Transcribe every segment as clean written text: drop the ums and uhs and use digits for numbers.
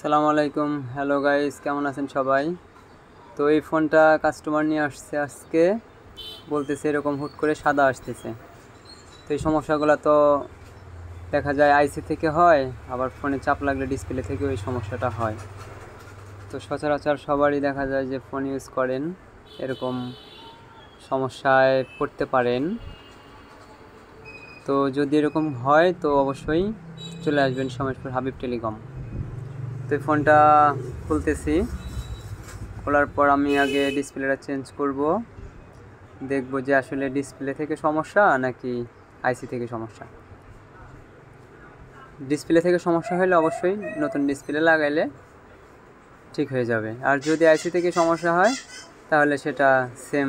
আসসালামু আলাইকুম, hello guys, কেমন আছেন সবাই? তো এই ফোনটা কাস্টমার নিয়ে আসছে আজকে, বলতেছে এরকম হুট করে সাদা আসতেছে। তো এই সমস্যাগুলো তো দেখা যায় আইসি থেকে হয়, আবার ফোনে চাপ লাগলে ডিসপ্লে থেকেও এই সমস্যাটা হয়। তো সচরাচর সবারই দেখা যায় যে ফোন ইউজ করেন, এরকম সমস্যায় পড়তে পারেন। তো যদি এরকম হয় তো অবশ্যই চলে আসবেন সমেশপুর হাবিব টেলিকম। তো এই ফোনটা খুলতেছি, খোলার পর আমি আগে ডিসপ্লেটা চেঞ্জ করব, দেখব যে আসলে ডিসপ্লে থেকে সমস্যা নাকি আইসি থেকে সমস্যা। ডিসপ্লে থেকে সমস্যা হলে অবশ্যই নতুন ডিসপ্লে লাগাইলে ঠিক হয়ে যাবে, আর যদি আইসি থেকে সমস্যা হয় তাহলে সেটা সেম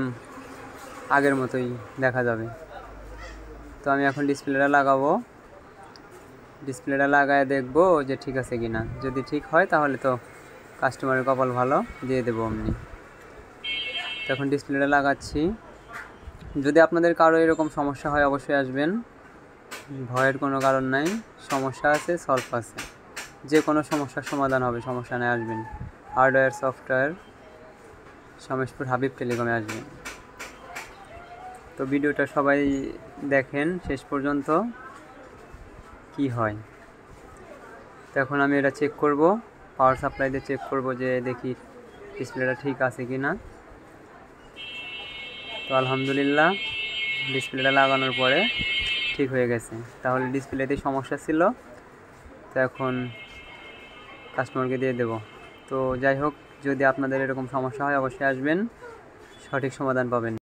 আগের মতোই দেখা যাবে। তো আমি এখন ডিসপ্লেটা লাগাবো, ডিসপ্লেটা লাগায় দেখব যে ঠিক আছে কি না। যদি ঠিক হয় তাহলে তো কাস্টমারের কপাল ভালো, দিয়ে দেবো অমনি। তো এখন ডিসপ্লেটা লাগাচ্ছি। যদি আপনাদের কারো এরকম সমস্যা হয় অবশ্যই আসবেন, ভয়ের কোনো কারণ নাই। সমস্যা আছে, সলভ আছে, যে কোনো সমস্যার সমাধান হবে, সমস্যা নেই, আসবেন। হার্ডওয়্যার সফটওয়্যার সমেশপুর হাবিব টেলিকমে আসবেন। তো ভিডিওটা সবাই দেখেন শেষ পর্যন্ত কি হয়। তো এখন আমি এটা চেক করব, পাওয়ার সাপ্লাই দিয়ে চেক করব যে দেখি ডিসপ্লেটা ঠিক আছে কি না। তো আলহামদুলিল্লাহ ডিসপ্লেটা লাগানোর পরে ঠিক হয়ে গেছে। তাহলে ডিসপ্লেতে সমস্যা ছিল, তো এখন কাস্টমারকে দিয়ে দেব। তো যাই হোক, যদি আপনাদের এরকম সমস্যা হয় অবশ্যই আসবেন, সঠিক সমাধান পাবেন।